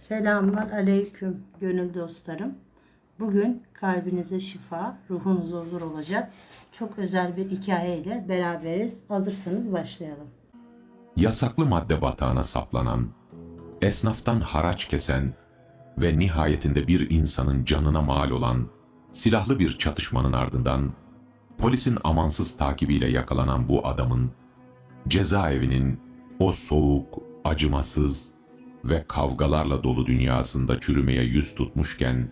Selamlar aleyküm gönül dostlarım. Bugün kalbinize şifa, ruhunuza huzur olacak çok özel bir hikayeyle beraberiz. Hazırsanız başlayalım. Yasaklı madde batağına saplanan, esnaftan haraç kesen ve nihayetinde bir insanın canına mal olan silahlı bir çatışmanın ardından polisin amansız takibiyle yakalanan bu adamın cezaevinin o soğuk, acımasız ve kavgalarla dolu dünyasında çürümeye yüz tutmuşken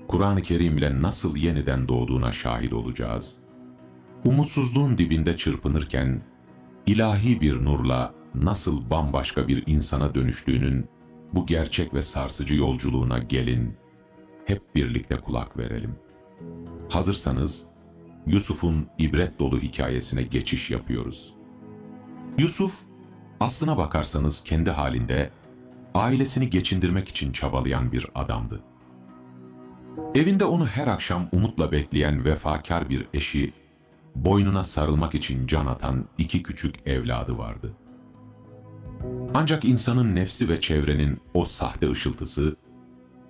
Kur'an-ı Kerim ile nasıl yeniden doğduğuna şahit olacağız. Umutsuzluğun dibinde çırpınırken ilahi bir nurla nasıl bambaşka bir insana dönüştüğünün bu gerçek ve sarsıcı yolculuğuna gelin, hep birlikte kulak verelim. Hazırsanız Yusuf'un ibret dolu hikayesine geçiş yapıyoruz. Yusuf, aslına bakarsanız kendi halinde ailesini geçindirmek için çabalayan bir adamdı. Evinde onu her akşam umutla bekleyen vefakar bir eşi, boynuna sarılmak için can atan iki küçük evladı vardı. Ancak insanın nefsi ve çevrenin o sahte ışıltısı,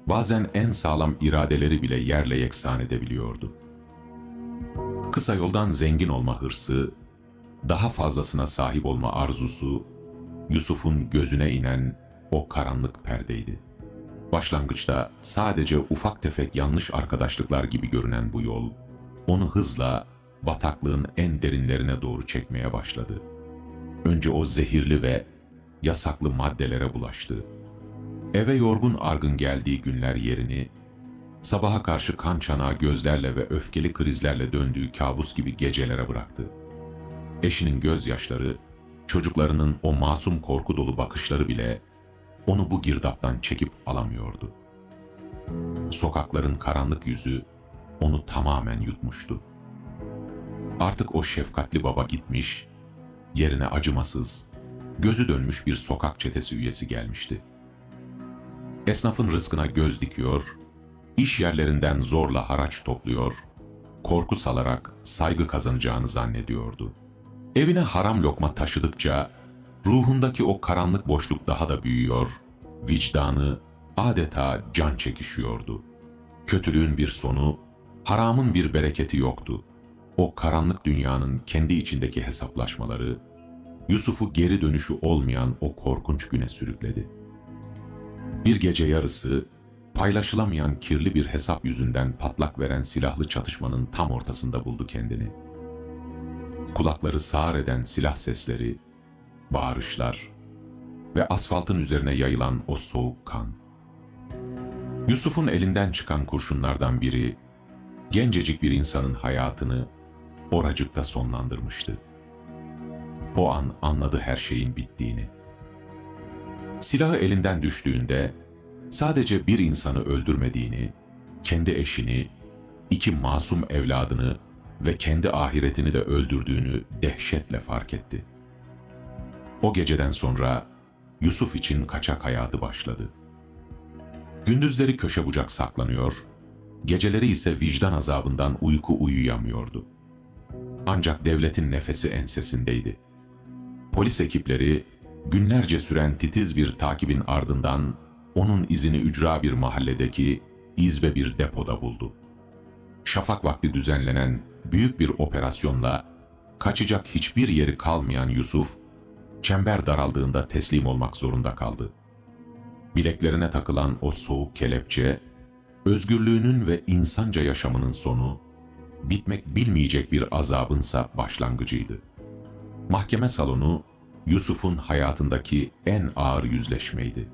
bazen en sağlam iradeleri bile yerle yeksan edebiliyordu. Kısa yoldan zengin olma hırsı, daha fazlasına sahip olma arzusu, Yusuf'un gözüne inen o karanlık perdeydi. Başlangıçta sadece ufak tefek yanlış arkadaşlıklar gibi görünen bu yol, onu hızla bataklığın en derinlerine doğru çekmeye başladı. Önce o zehirli ve yasaklı maddelere bulaştı. Eve yorgun argın geldiği günler yerini, sabaha karşı kan çanağı gözlerle ve öfkeli krizlerle döndüğü kabus gibi gecelere bıraktı. Eşinin gözyaşları, çocuklarının o masum korku dolu bakışları bile onu bu girdaptan çekip alamıyordu. Sokakların karanlık yüzü onu tamamen yutmuştu. Artık o şefkatli baba gitmiş, yerine acımasız, gözü dönmüş bir sokak çetesi üyesi gelmişti. Esnafın rızkına göz dikiyor, iş yerlerinden zorla haraç topluyor, korku salarak saygı kazanacağını zannediyordu. Evine haram lokma taşıdıkça ruhundaki o karanlık boşluk daha da büyüyor, vicdanı adeta can çekişiyordu. Kötülüğün bir sonu, haramın bir bereketi yoktu. O karanlık dünyanın kendi içindeki hesaplaşmaları, Yusuf'u geri dönüşü olmayan o korkunç güne sürükledi. Bir gece yarısı, paylaşılamayan kirli bir hesap yüzünden patlak veren silahlı çatışmanın tam ortasında buldu kendini. Kulakları sağır eden silah sesleri, bağırışlar ve asfaltın üzerine yayılan o soğuk kan. Yusuf'un elinden çıkan kurşunlardan biri, gencecik bir insanın hayatını oracıkta sonlandırmıştı. O an anladı her şeyin bittiğini. Silahı elinden düştüğünde sadece bir insanı öldürmediğini, kendi eşini, iki masum evladını ve kendi ahiretini de öldürdüğünü dehşetle fark etti. O geceden sonra Yusuf için kaçak hayatı başladı. Gündüzleri köşe bucak saklanıyor, geceleri ise vicdan azabından uyku uyuyamıyordu. Ancak devletin nefesi ensesindeydi. Polis ekipleri günlerce süren titiz bir takibin ardından onun izini ücra bir mahalledeki izbe bir depoda buldu. Şafak vakti düzenlenen büyük bir operasyonla kaçacak hiçbir yeri kalmayan Yusuf, çember daraldığında teslim olmak zorunda kaldı. Bileklerine takılan o soğuk kelepçe, özgürlüğünün ve insanca yaşamının sonu, bitmek bilmeyecek bir azabınsa başlangıcıydı. Mahkeme salonu, Yusuf'un hayatındaki en ağır yüzleşmeydi.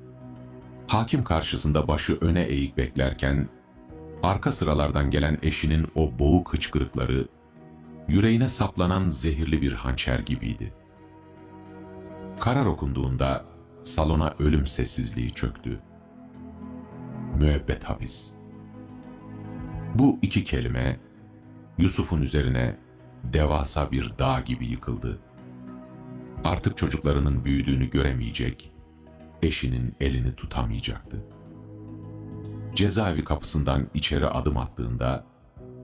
Hakim karşısında başı öne eğik beklerken, arka sıralardan gelen eşinin o boğuk hıçkırıkları, yüreğine saplanan zehirli bir hançer gibiydi. Karar okunduğunda salona ölüm sessizliği çöktü. Müebbet hapis. Bu iki kelime Yusuf'un üzerine devasa bir dağ gibi yıkıldı. Artık çocuklarının büyüdüğünü göremeyecek, eşinin elini tutamayacaktı. Cezaevi kapısından içeri adım attığında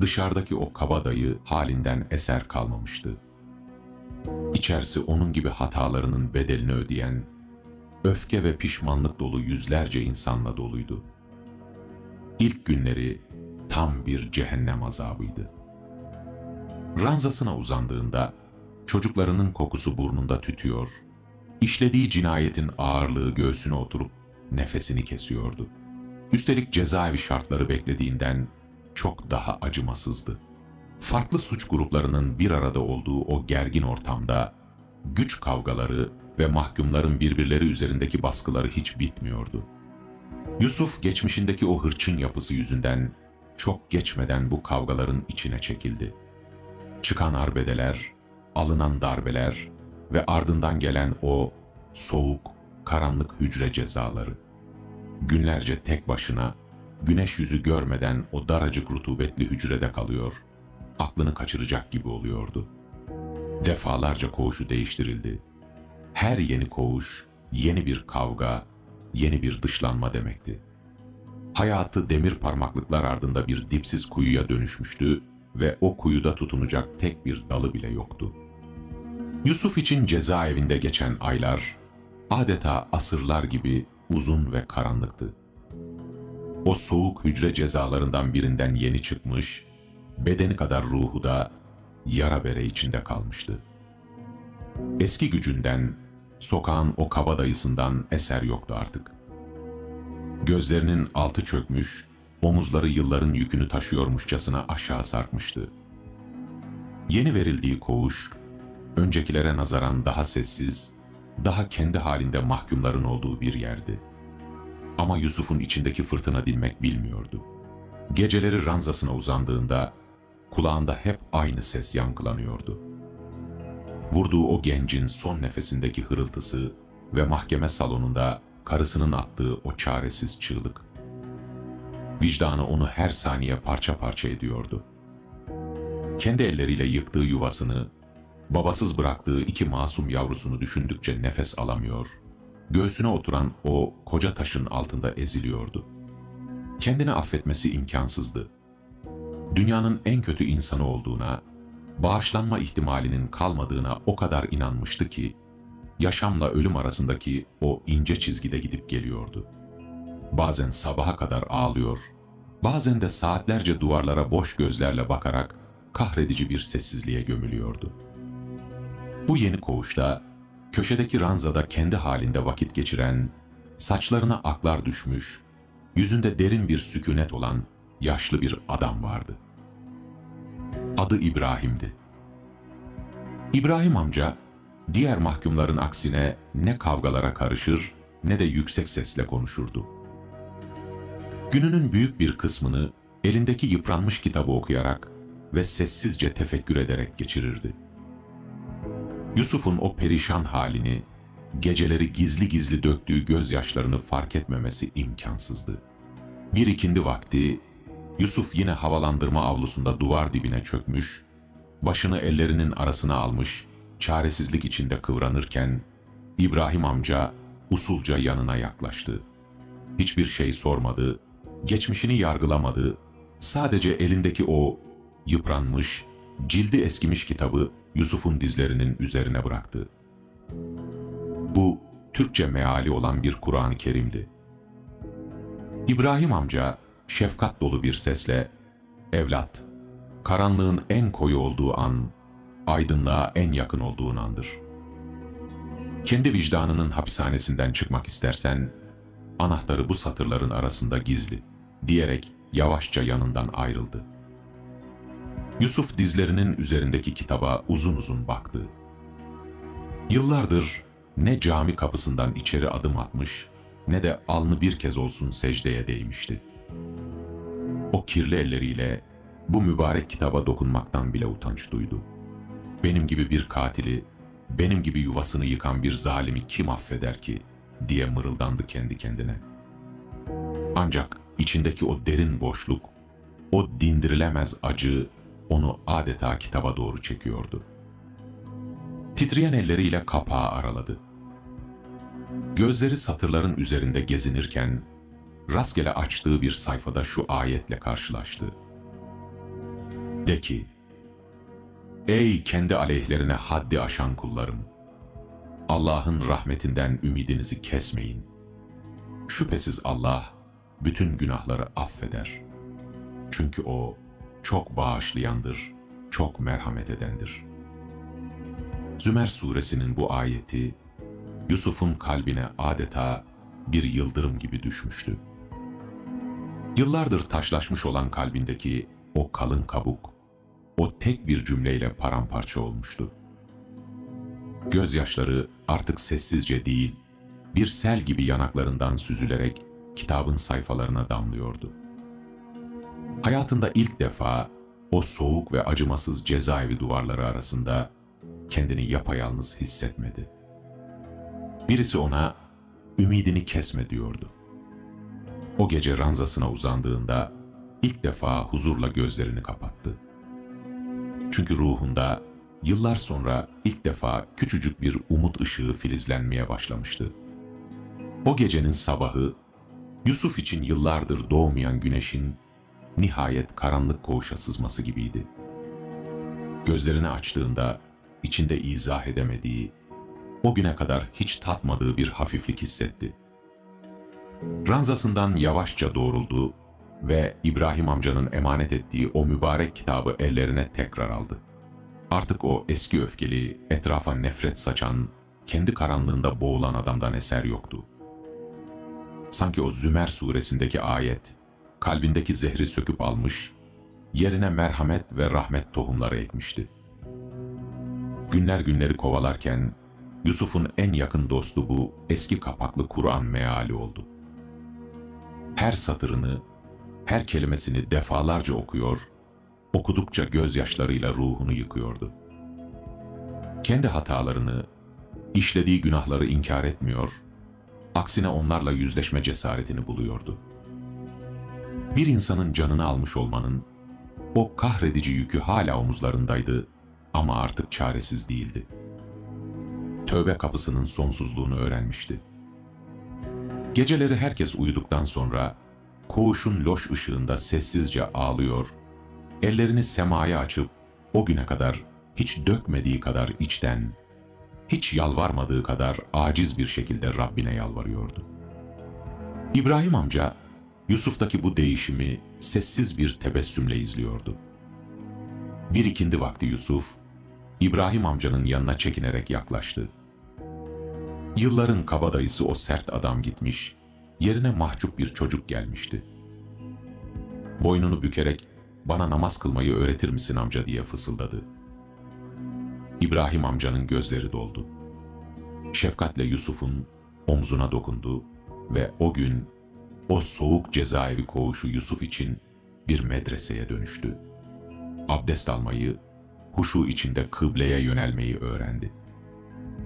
dışarıdaki o kabadayı halinden eser kalmamıştı. İçerisi onun gibi hatalarının bedelini ödeyen, öfke ve pişmanlık dolu yüzlerce insanla doluydu. İlk günleri tam bir cehennem azabıydı. Ranzasına uzandığında çocuklarının kokusu burnunda tütüyor, işlediği cinayetin ağırlığı göğsüne oturup nefesini kesiyordu. Üstelik cezaevi şartları beklediğinden çok daha acımasızdı. Farklı suç gruplarının bir arada olduğu o gergin ortamda güç kavgaları ve mahkumların birbirleri üzerindeki baskıları hiç bitmiyordu. Yusuf geçmişindeki o hırçın yapısı yüzünden çok geçmeden bu kavgaların içine çekildi. Çıkan arbedeler, alınan darbeler ve ardından gelen o soğuk, karanlık hücre cezaları. Günlerce tek başına, güneş yüzü görmeden o daracık rutubetli hücrede kalıyor, aklını kaçıracak gibi oluyordu. Defalarca koğuşu değiştirildi. Her yeni koğuş, yeni bir kavga, yeni bir dışlanma demekti. Hayatı demir parmaklıklar ardında bir dipsiz kuyuya dönüşmüştü ve o kuyuda tutunacak tek bir dalı bile yoktu. Yusuf için cezaevinde geçen aylar adeta asırlar gibi uzun ve karanlıktı. O soğuk hücre cezalarından birinden yeni çıkmış, bedeni kadar ruhu da yara bere içinde kalmıştı. Eski gücünden, sokağın o kabadayısından eser yoktu artık. Gözlerinin altı çökmüş, omuzları yılların yükünü taşıyormuşçasına aşağı sarkmıştı. Yeni verildiği koğuş, öncekilere nazaran daha sessiz, daha kendi halinde mahkumların olduğu bir yerdi. Ama Yusuf'un içindeki fırtına dinmek bilmiyordu. Geceleri ranzasına uzandığında, kulağında hep aynı ses yankılanıyordu. Vurduğu o gencin son nefesindeki hırıltısı ve mahkeme salonunda karısının attığı o çaresiz çığlık. Vicdanı onu her saniye parça parça ediyordu. Kendi elleriyle yıktığı yuvasını, babasız bıraktığı iki masum yavrusunu düşündükçe nefes alamıyor, göğsüne oturan o koca taşın altında eziliyordu. Kendini affetmesi imkansızdı. Dünyanın en kötü insanı olduğuna, bağışlanma ihtimalinin kalmadığına o kadar inanmıştı ki, yaşamla ölüm arasındaki o ince çizgide gidip geliyordu. Bazen sabaha kadar ağlıyor, bazen de saatlerce duvarlara boş gözlerle bakarak kahredici bir sessizliğe gömülüyordu. Bu yeni koğuşta, köşedeki ranzada kendi halinde vakit geçiren, saçlarına aklar düşmüş, yüzünde derin bir sükunet olan yaşlı bir adam vardı. Adı İbrahim'di. İbrahim amca, diğer mahkumların aksine ne kavgalara karışır ne de yüksek sesle konuşurdu. Gününün büyük bir kısmını elindeki yıpranmış kitabı okuyarak ve sessizce tefekkür ederek geçirirdi. Yusuf'un o perişan halini, geceleri gizli gizli döktüğü gözyaşlarını fark etmemesi imkansızdı. Bir ikindi vakti, Yusuf yine havalandırma avlusunda duvar dibine çökmüş, başını ellerinin arasına almış, çaresizlik içinde kıvranırken, İbrahim amca usulca yanına yaklaştı. Hiçbir şey sormadı, geçmişini yargılamadı, sadece elindeki o yıpranmış, cildi eskimiş kitabı Yusuf'un dizlerinin üzerine bıraktı. Bu Türkçe meali olan bir Kur'an-ı Kerim'di. İbrahim amca şefkat dolu bir sesle, "Evlat, karanlığın en koyu olduğu an, aydınlığa en yakın olduğun andır. Kendi vicdanının hapishanesinden çıkmak istersen, anahtarı bu satırların arasında gizli," diyerek yavaşça yanından ayrıldı. Yusuf dizlerinin üzerindeki kitaba uzun uzun baktı. Yıllardır ne cami kapısından içeri adım atmış, ne de alnı bir kez olsun secdeye değmişti. O kirli elleriyle bu mübarek kitaba dokunmaktan bile utanç duydu. Benim gibi bir katili, benim gibi yuvasını yıkan bir zalimi kim affeder ki, diye mırıldandı kendi kendine. Ancak içindeki o derin boşluk, o dindirilemez acı onu adeta kitaba doğru çekiyordu. Titreyen elleriyle kapağı araladı. Gözleri satırların üzerinde gezinirken, rastgele açtığı bir sayfada şu ayetle karşılaştı. De ki, "Ey kendi aleyhlerine haddi aşan kullarım! Allah'ın rahmetinden ümidinizi kesmeyin. Şüphesiz Allah bütün günahları affeder. Çünkü O çok bağışlayandır, çok merhamet edendir. Zümer suresinin bu ayeti Yusuf'un kalbine adeta bir yıldırım gibi düşmüştü. Yıllardır taşlaşmış olan kalbindeki o kalın kabuk, o tek bir cümleyle paramparça olmuştu. Gözyaşları artık sessizce değil, bir sel gibi yanaklarından süzülerek kitabın sayfalarına damlıyordu. Hayatında ilk defa o soğuk ve acımasız cezaevi duvarları arasında kendini yapayalnız hissetmedi. Birisi ona ümidini kesme diyordu. O gece ranzasına uzandığında ilk defa huzurla gözlerini kapattı. Çünkü ruhunda yıllar sonra ilk defa küçücük bir umut ışığı filizlenmeye başlamıştı. O gecenin sabahı, Yusuf için yıllardır doğmayan güneşin nihayet karanlık koğuşa sızması gibiydi. Gözlerini açtığında içinde izah edemediği, o güne kadar hiç tatmadığı bir hafiflik hissetti. Ranzasından yavaşça doğruldu ve İbrahim amcanın emanet ettiği o mübarek kitabı ellerine tekrar aldı. Artık o eski öfkeli, etrafa nefret saçan, kendi karanlığında boğulan adamdan eser yoktu. Sanki o Zümer suresindeki ayet, kalbindeki zehri söküp almış, yerine merhamet ve rahmet tohumları ekmişti. Günler günleri kovalarken, Yusuf'un en yakın dostu bu eski kapaklı Kur'an meali oldu. Her satırını, her kelimesini defalarca okuyor, okudukça gözyaşlarıyla ruhunu yıkıyordu. Kendi hatalarını, işlediği günahları inkar etmiyor, aksine onlarla yüzleşme cesaretini buluyordu. Bir insanın canını almış olmanın, o kahredici yükü hala omuzlarındaydı ama artık çaresiz değildi. Tövbe kapısının sonsuzluğunu öğrenmişti. Geceleri herkes uyuduktan sonra, koğuşun loş ışığında sessizce ağlıyor, ellerini semaya açıp o güne kadar hiç dökmediği kadar içten, hiç yalvarmadığı kadar aciz bir şekilde Rabbine yalvarıyordu. İbrahim amca, Yusuf'taki bu değişimi sessiz bir tebessümle izliyordu. Bir ikindi vakti Yusuf, İbrahim amcanın yanına çekinerek yaklaştı. Yılların kabadayısı o sert adam gitmiş, yerine mahcup bir çocuk gelmişti. Boynunu bükerek, "Bana namaz kılmayı öğretir misin amca?" diye fısıldadı. İbrahim amcanın gözleri doldu. Şefkatle Yusuf'un omzuna dokundu ve o gün o soğuk cezaevi koğuşu Yusuf için bir medreseye dönüştü. Abdest almayı, huşu içinde kıbleye yönelmeyi öğrendi.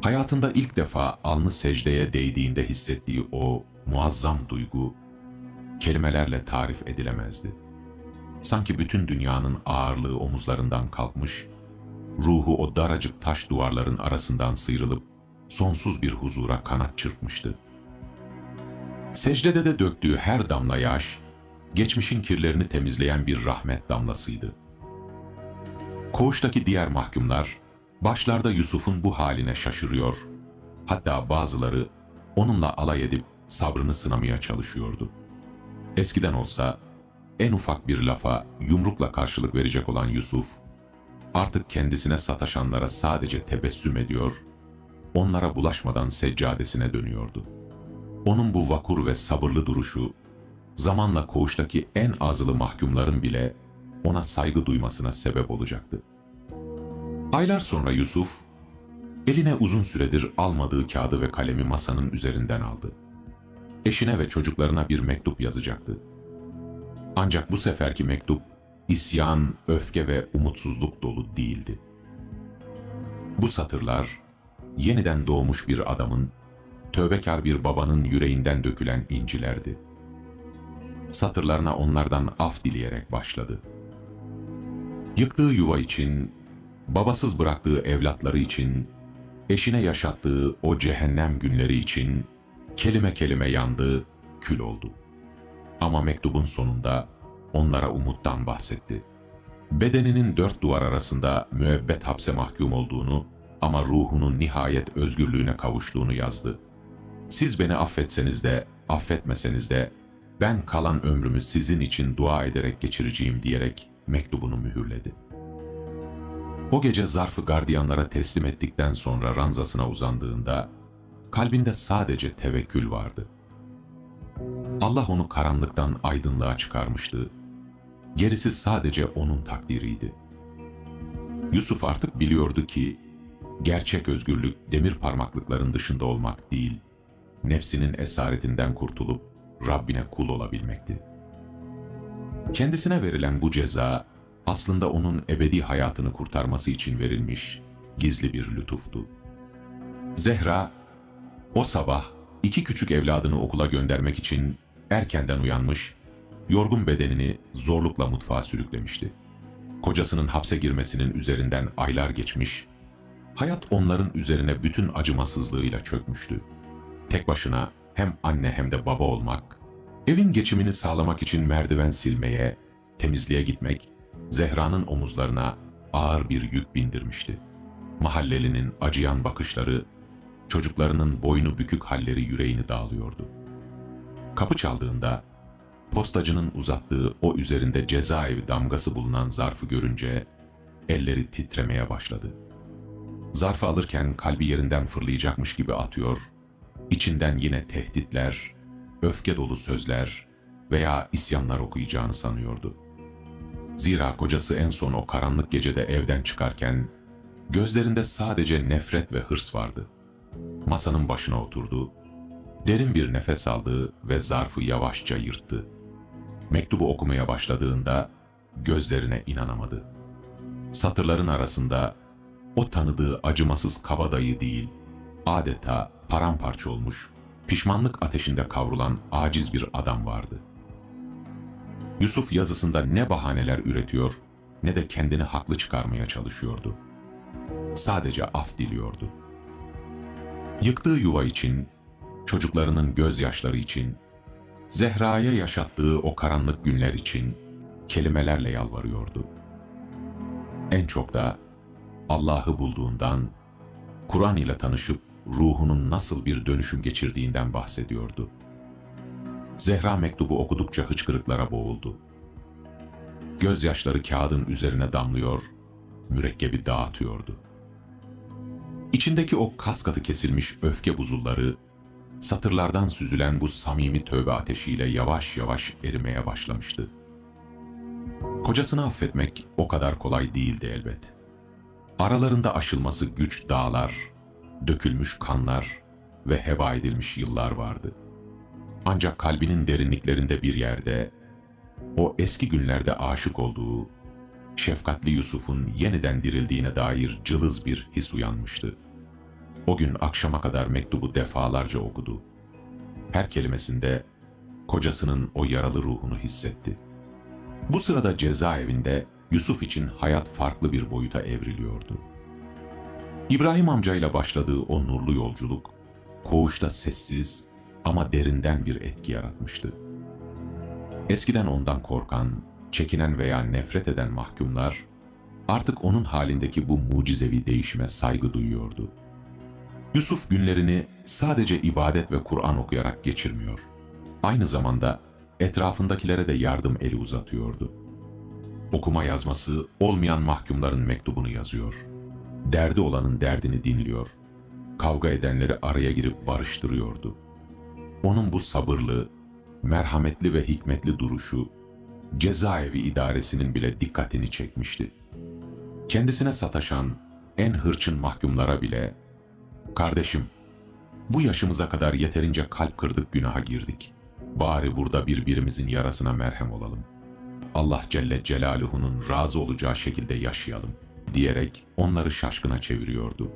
Hayatında ilk defa alnı secdeye değdiğinde hissettiği o muazzam duygu kelimelerle tarif edilemezdi. Sanki bütün dünyanın ağırlığı omuzlarından kalkmış, ruhu o daracık taş duvarların arasından sıyrılıp sonsuz bir huzura kanat çırpmıştı. Secdede de döktüğü her damla yaş, geçmişin kirlerini temizleyen bir rahmet damlasıydı. Koğuştaki diğer mahkumlar, başlarda Yusuf'un bu haline şaşırıyor, hatta bazıları onunla alay edip sabrını sınamaya çalışıyordu. Eskiden olsa, en ufak bir lafa yumrukla karşılık verecek olan Yusuf, artık kendisine sataşanlara sadece tebessüm ediyor, onlara bulaşmadan seccadesine dönüyordu. Onun bu vakur ve sabırlı duruşu, zamanla koğuştaki en azılı mahkumların bile ona saygı duymasına sebep olacaktı. Aylar sonra Yusuf, eline uzun süredir almadığı kağıdı ve kalemi masanın üzerinden aldı. Eşine ve çocuklarına bir mektup yazacaktı. Ancak bu seferki mektup, isyan, öfke ve umutsuzluk dolu değildi. Bu satırlar, yeniden doğmuş bir adamın, tövbekar bir babanın yüreğinden dökülen incilerdi. Satırlarına onlardan af dileyerek başladı. Yıktığı yuva için, babasız bıraktığı evlatları için, eşine yaşattığı o cehennem günleri için kelime kelime yandı, kül oldu. Ama mektubun sonunda onlara umuttan bahsetti. Bedeninin dört duvar arasında müebbet hapse mahkum olduğunu ama ruhunun nihayet özgürlüğüne kavuştuğunu yazdı. Siz beni affetseniz de, affetmeseniz de ben kalan ömrümü sizin için dua ederek geçireceğim diyerek mektubunu mühürledi. O gece zarfı gardiyanlara teslim ettikten sonra ranzasına uzandığında kalbinde sadece tevekkül vardı. Allah onu karanlıktan aydınlığa çıkarmıştı. Gerisi sadece onun takdiriydi. Yusuf artık biliyordu ki gerçek özgürlük demir parmaklıkların dışında olmak değil, nefsinin esaretinden kurtulup Rabbine kul olabilmekti. Kendisine verilen bu ceza aslında onun ebedi hayatını kurtarması için verilmiş gizli bir lütuftu. Zehra o sabah 2 küçük evladını okula göndermek için erkenden uyanmış, yorgun bedenini zorlukla mutfağa sürüklemişti. Kocasının hapse girmesinin üzerinden aylar geçmiş, hayat onların üzerine bütün acımasızlığıyla çökmüştü. Tek başına hem anne hem de baba olmak, evin geçimini sağlamak için merdiven silmeye, temizliğe gitmek, Zehra'nın omuzlarına ağır bir yük bindirmişti. Mahallelinin acıyan bakışları, çocuklarının boynu bükük halleri yüreğini dağlıyordu. Kapı çaldığında, postacının uzattığı o üzerinde cezaevi damgası bulunan zarfı görünce elleri titremeye başladı. Zarfı alırken kalbi yerinden fırlayacakmış gibi atıyor, içinden yine tehditler, öfke dolu sözler veya isyanlar okuyacağını sanıyordu. Zira kocası en son o karanlık gecede evden çıkarken gözlerinde sadece nefret ve hırs vardı. Masanın başına oturdu, derin bir nefes aldı ve zarfı yavaşça yırttı. Mektubu okumaya başladığında gözlerine inanamadı. Satırların arasında o tanıdığı acımasız kabadayı değil, adeta paramparça olmuş, pişmanlık ateşinde kavrulan aciz bir adam vardı. Yusuf yazısında ne bahaneler üretiyor ne de kendini haklı çıkarmaya çalışıyordu. Sadece af diliyordu. Yıktığı yuva için, çocuklarının gözyaşları için, Zehra'ya yaşattığı o karanlık günler için kelimelerle yalvarıyordu. En çok da Allah'ı bulduğundan, Kur'an ile tanışıp ruhunun nasıl bir dönüşüm geçirdiğinden bahsediyordu. Zehra mektubu okudukça hıçkırıklara boğuldu. Gözyaşları kağıdın üzerine damlıyor, mürekkebi dağıtıyordu. İçindeki o kas katı kesilmiş öfke buzulları, satırlardan süzülen bu samimi tövbe ateşiyle yavaş yavaş erimeye başlamıştı. Kocasını affetmek o kadar kolay değildi elbet. Aralarında aşılması güç dağlar, dökülmüş kanlar ve heba edilmiş yıllar vardı. Ancak kalbinin derinliklerinde bir yerde, o eski günlerde aşık olduğu, şefkatli Yusuf'un yeniden dirildiğine dair cılız bir his uyanmıştı. O gün akşama kadar mektubu defalarca okudu. Her kelimesinde kocasının o yaralı ruhunu hissetti. Bu sırada cezaevinde Yusuf için hayat farklı bir boyuta evriliyordu. İbrahim amcayla başladığı o nurlu yolculuk, koğuşta sessiz ama derinden bir etki yaratmıştı. Eskiden ondan korkan, çekinen veya nefret eden mahkumlar, artık onun halindeki bu mucizevi değişime saygı duyuyordu. Yusuf günlerini sadece ibadet ve Kur'an okuyarak geçirmiyor. Aynı zamanda etrafındakilere de yardım eli uzatıyordu. Okuma yazması olmayan mahkumların mektubunu yazıyor. Derdi olanın derdini dinliyor. Kavga edenleri araya girip barıştırıyordu. Onun bu sabırlı, merhametli ve hikmetli duruşu, cezaevi idaresinin bile dikkatini çekmişti. Kendisine sataşan en hırçın mahkumlara bile, "Kardeşim, bu yaşımıza kadar yeterince kalp kırdık, günaha girdik. Bari burada birbirimizin yarasına merhem olalım. Allah Celle Celaluhu'nun razı olacağı şekilde yaşayalım," diyerek onları şaşkına çeviriyordu.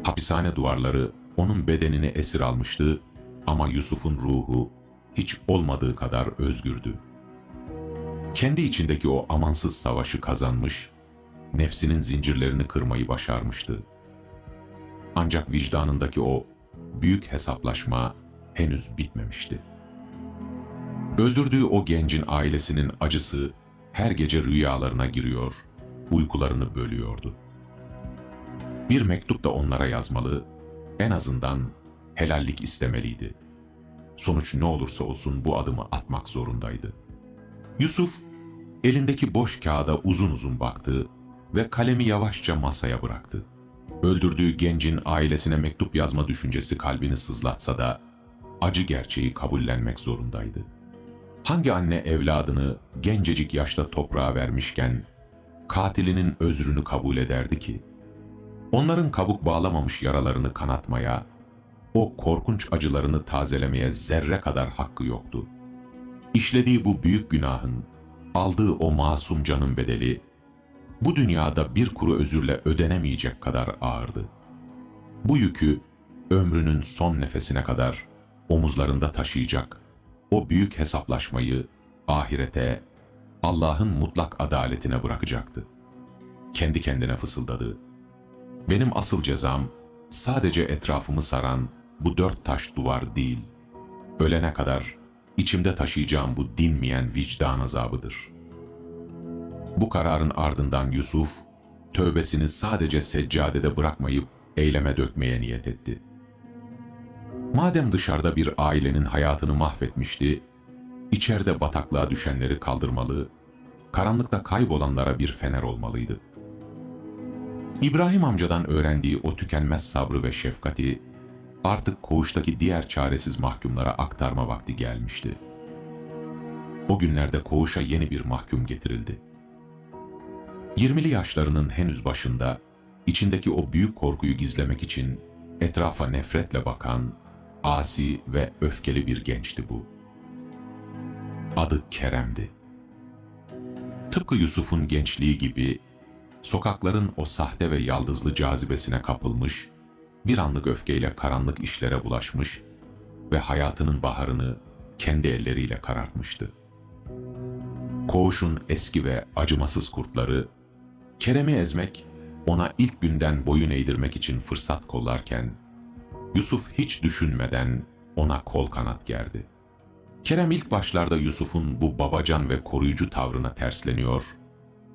Hapishane duvarları onun bedenini esir almıştı ama Yusuf'un ruhu hiç olmadığı kadar özgürdü. Kendi içindeki o amansız savaşı kazanmış, nefsinin zincirlerini kırmayı başarmıştı. Ancak vicdanındaki o büyük hesaplaşma henüz bitmemişti. Öldürdüğü o gencin ailesinin acısı her gece rüyalarına giriyor, uykularını bölüyordu. Bir mektup da onlara yazmalı, en azından helallik istemeliydi. Sonuç ne olursa olsun bu adımı atmak zorundaydı. Yusuf, elindeki boş kağıda uzun uzun baktı ve kalemi yavaşça masaya bıraktı. Öldürdüğü gencin ailesine mektup yazma düşüncesi kalbini sızlatsa da acı gerçeği kabullenmek zorundaydı. Hangi anne evladını gencecik yaşta toprağa vermişken katilinin özrünü kabul ederdi ki? Onların kabuk bağlamamış yaralarını kanatmaya, o korkunç acılarını tazelemeye zerre kadar hakkı yoktu. İşlediği bu büyük günahın, aldığı o masum canın bedeli, bu dünyada bir kuru özürle ödenemeyecek kadar ağırdı. Bu yükü ömrünün son nefesine kadar omuzlarında taşıyacak, o büyük hesaplaşmayı ahirete, Allah'ın mutlak adaletine bırakacaktı. Kendi kendine fısıldadı. Benim asıl cezam sadece etrafımı saran bu 4 taş duvar değil, ölene kadar içimde taşıyacağım bu dinmeyen vicdan azabıdır. Bu kararın ardından Yusuf, tövbesini sadece seccadede bırakmayıp eyleme dökmeye niyet etti. Madem dışarıda bir ailenin hayatını mahvetmişti, içeride bataklığa düşenleri kaldırmalı, karanlıkta kaybolanlara bir fener olmalıydı. İbrahim amcadan öğrendiği o tükenmez sabrı ve şefkati artık koğuştaki diğer çaresiz mahkumlara aktarma vakti gelmişti. O günlerde koğuşa yeni bir mahkum getirildi. 20'li yaşlarının henüz başında, içindeki o büyük korkuyu gizlemek için etrafa nefretle bakan, asi ve öfkeli bir gençti bu. Adı Kerem'di. Tıpkı Yusuf'un gençliği gibi, sokakların o sahte ve yaldızlı cazibesine kapılmış, bir anlık öfkeyle karanlık işlere bulaşmış ve hayatının baharını kendi elleriyle karartmıştı. Koğuşun eski ve acımasız kurtları, Kerem'i ezmek, ona ilk günden boyun eğdirmek için fırsat kollarken, Yusuf hiç düşünmeden ona kol kanat gerdi. Kerem ilk başlarda Yusuf'un bu babacan ve koruyucu tavrına tersleniyor,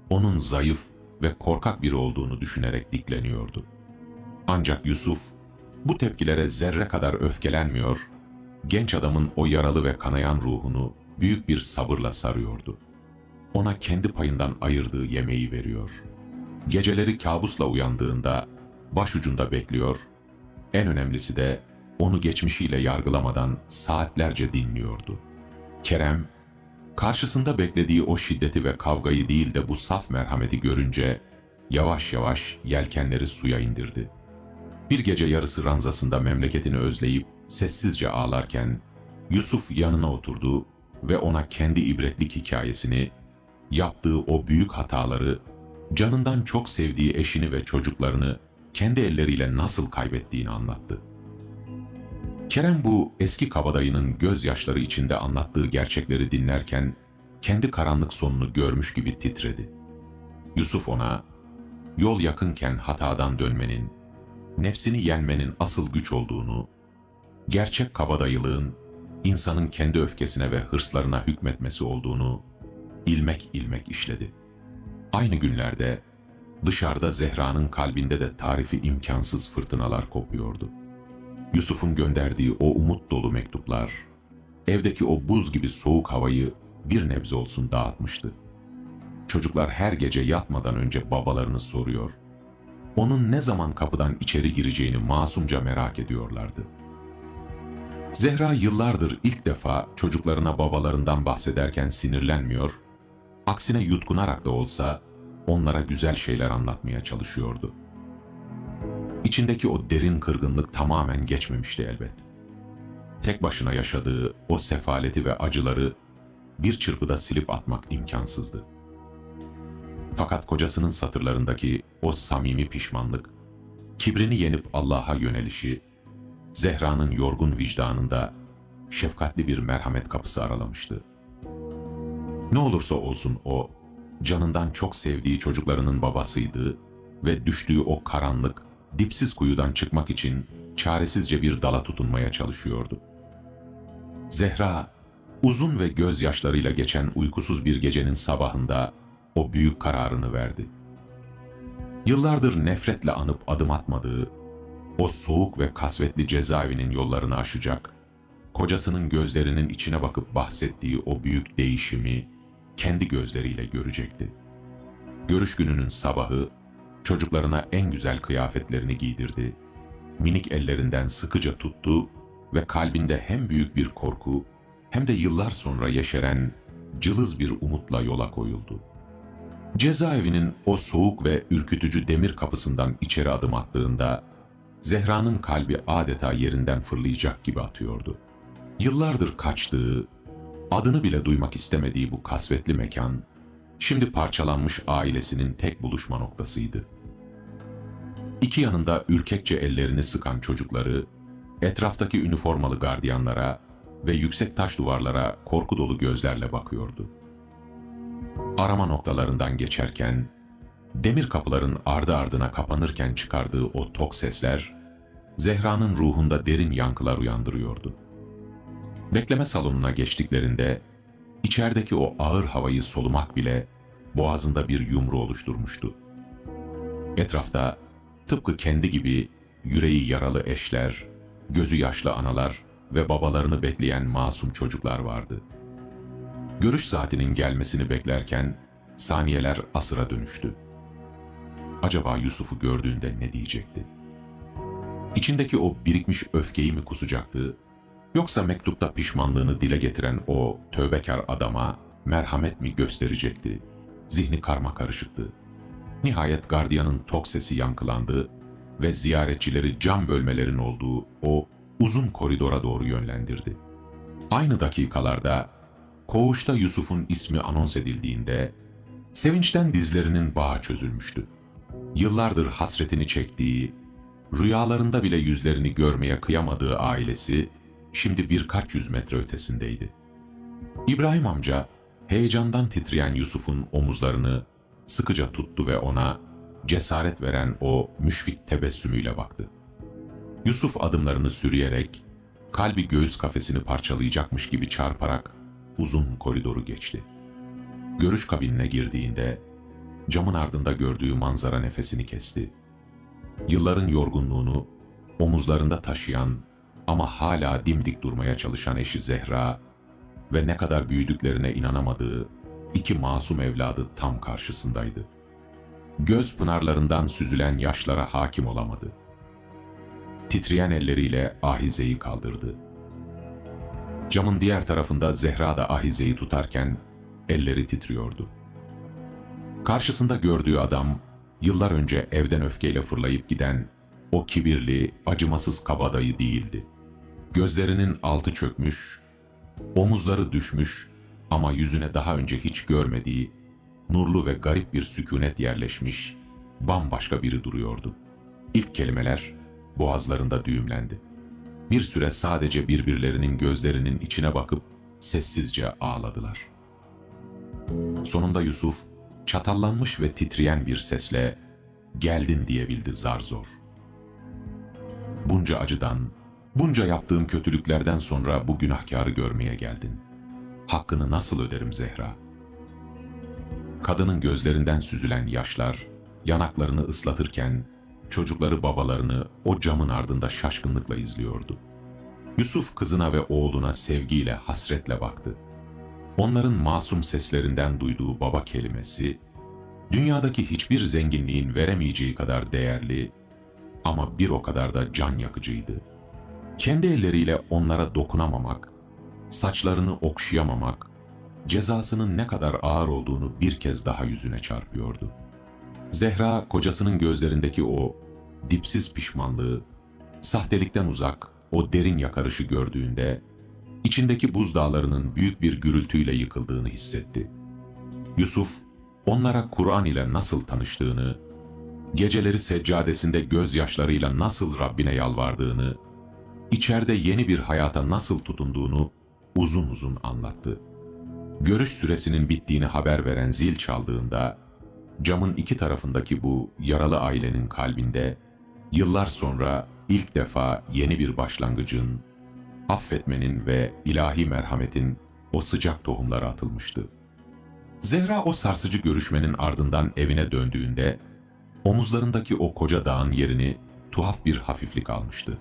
onun zayıf ve korkak biri olduğunu düşünerek dikleniyordu. Ancak Yusuf, bu tepkilere zerre kadar öfkelenmiyor, genç adamın o yaralı ve kanayan ruhunu büyük bir sabırla sarıyordu. Ona kendi payından ayırdığı yemeği veriyor. Geceleri kabusla uyandığında başucunda bekliyor, en önemlisi de onu geçmişiyle yargılamadan saatlerce dinliyordu. Kerem, karşısında beklediği o şiddeti ve kavgayı değil de bu saf merhameti görünce yavaş yavaş yelkenleri suya indirdi. Bir gece yarısı ranzasında memleketini özleyip sessizce ağlarken Yusuf yanına oturdu ve ona kendi ibretlik hikayesini, yaptığı o büyük hataları, canından çok sevdiği eşini ve çocuklarını kendi elleriyle nasıl kaybettiğini anlattı. Kerem bu eski kabadayının gözyaşları içinde anlattığı gerçekleri dinlerken kendi karanlık sonunu görmüş gibi titredi. Yusuf ona, yol yakınken hatadan dönmenin, nefsini yenmenin asıl güç olduğunu, gerçek kabadayılığın insanın kendi öfkesine ve hırslarına hükmetmesi olduğunu ilmek ilmek işledi. Aynı günlerde dışarıda Zehra'nın kalbinde de tarifi imkansız fırtınalar kopuyordu. Yusuf'un gönderdiği o umut dolu mektuplar, evdeki o buz gibi soğuk havayı bir nebze olsun dağıtmıştı. Çocuklar her gece yatmadan önce babalarını soruyor, onun ne zaman kapıdan içeri gireceğini masumca merak ediyorlardı. Zehra yıllardır ilk defa çocuklarına babalarından bahsederken sinirlenmiyor, aksine yutkunarak da olsa onlara güzel şeyler anlatmaya çalışıyordu. İçindeki o derin kırgınlık tamamen geçmemişti elbet. Tek başına yaşadığı o sefaleti ve acıları bir çırpıda silip atmak imkansızdı. Fakat kocasının satırlarındaki o samimi pişmanlık, kibrini yenip Allah'a yönelişi, Zehra'nın yorgun vicdanında şefkatli bir merhamet kapısı aralamıştı. Ne olursa olsun o, canından çok sevdiği çocuklarının babasıydı ve düştüğü o karanlık, dipsiz kuyudan çıkmak için çaresizce bir dala tutunmaya çalışıyordu. Zehra, uzun ve gözyaşlarıyla geçen uykusuz bir gecenin sabahında o büyük kararını verdi. Yıllardır nefretle anıp adım atmadığı, o soğuk ve kasvetli cezaevinin yollarını aşacak, kocasının gözlerinin içine bakıp bahsettiği o büyük değişimi kendi gözleriyle görecekti. Görüş gününün sabahı çocuklarına en güzel kıyafetlerini giydirdi. Minik ellerinden sıkıca tuttu ve kalbinde hem büyük bir korku hem de yıllar sonra yeşeren cılız bir umutla yola koyuldu. Cezaevinin o soğuk ve ürkütücü demir kapısından içeri adım attığında Zehra'nın kalbi adeta yerinden fırlayacak gibi atıyordu. Yıllardır kaçtığı, adını bile duymak istemediği bu kasvetli mekan, şimdi parçalanmış ailesinin tek buluşma noktasıydı. İki yanında ürkekçe ellerini sıkan çocukları, etraftaki üniformalı gardiyanlara ve yüksek taş duvarlara korku dolu gözlerle bakıyordu. Arama noktalarından geçerken, demir kapıların ardı ardına kapanırken çıkardığı o tok sesler, Zehra'nın ruhunda derin yankılar uyandırıyordu. Bekleme salonuna geçtiklerinde, içerideki o ağır havayı solumak bile boğazında bir yumru oluşturmuştu. Etrafta tıpkı kendi gibi yüreği yaralı eşler, gözü yaşlı analar ve babalarını bekleyen masum çocuklar vardı. Görüş saatinin gelmesini beklerken saniyeler asıra dönüştü. Acaba Yusuf'u gördüğünde ne diyecekti? İçindeki o birikmiş öfkeyi mi kusacaktı? Yoksa mektupta pişmanlığını dile getiren o tövbekar adama merhamet mi gösterecekti? Zihni karmakarışıktı. Nihayet gardiyanın tok sesi yankılandı ve ziyaretçileri cam bölmelerin olduğu o uzun koridora doğru yönlendirdi. Aynı dakikalarda koğuşta Yusuf'un ismi anons edildiğinde sevinçten dizlerinin bağı çözülmüştü. Yıllardır hasretini çektiği, rüyalarında bile yüzlerini görmeye kıyamadığı ailesi şimdi birkaç yüz metre ötesindeydi. İbrahim amca heyecandan titreyen Yusuf'un omuzlarını sıkıca tuttu ve ona cesaret veren o müşfik tebessümüyle baktı. Yusuf adımlarını sürüyerek, kalbi göğüs kafesini parçalayacakmış gibi çarparak uzun koridoru geçti. Görüş kabinine girdiğinde camın ardında gördüğü manzara nefesini kesti. Yılların yorgunluğunu omuzlarında taşıyan ama hala dimdik durmaya çalışan eşi Zehra ve ne kadar büyüdüklerine inanamadığı iki masum evladı tam karşısındaydı. Göz pınarlarından süzülen yaşlara hakim olamadı. Titreyen elleriyle ahizeyi kaldırdı. Camın diğer tarafında Zehra da ahizeyi tutarken elleri titriyordu. Karşısında gördüğü adam, yıllar önce evden öfkeyle fırlayıp giden o kibirli, acımasız kabadayı değildi. Gözlerinin altı çökmüş, omuzları düşmüş ama yüzüne daha önce hiç görmediği, nurlu ve garip bir sükunet yerleşmiş, bambaşka biri duruyordu. İlk kelimeler boğazlarında düğümlendi. Bir süre sadece birbirlerinin gözlerinin içine bakıp sessizce ağladılar. Sonunda Yusuf, çatallanmış ve titreyen bir sesle "Geldin" diyebildi zar zor. Bunca acıdan, bunca yaptığım kötülüklerden sonra bu günahkarı görmeye geldin. Hakkını nasıl öderim Zehra? Kadının gözlerinden süzülen yaşlar, yanaklarını ıslatırken, çocukları babalarını o camın ardında şaşkınlıkla izliyordu. Yusuf kızına ve oğluna sevgiyle, hasretle baktı. Onların masum seslerinden duyduğu baba kelimesi, dünyadaki hiçbir zenginliğin veremeyeceği kadar değerli ama bir o kadar da can yakıcıydı. Kendi elleriyle onlara dokunamamak, saçlarını okşayamamak, cezasının ne kadar ağır olduğunu bir kez daha yüzüne çarpıyordu. Zehra, kocasının gözlerindeki o dipsiz pişmanlığı, sahtelikten uzak o derin yakarışı gördüğünde, içindeki buzdağlarının büyük bir gürültüyle yıkıldığını hissetti. Yusuf, onlara Kur'an ile nasıl tanıştığını, geceleri seccadesinde gözyaşlarıyla nasıl Rabbine yalvardığını, içeride yeni bir hayata nasıl tutunduğunu uzun uzun anlattı. Görüş süresinin bittiğini haber veren zil çaldığında, camın iki tarafındaki bu yaralı ailenin kalbinde, yıllar sonra ilk defa yeni bir başlangıcın, affetmenin ve ilahi merhametin o sıcak tohumları atılmıştı. Zehra o sarsıcı görüşmenin ardından evine döndüğünde, Omuzlarındaki o koca dağın yerini tuhaf bir hafiflik almıştı.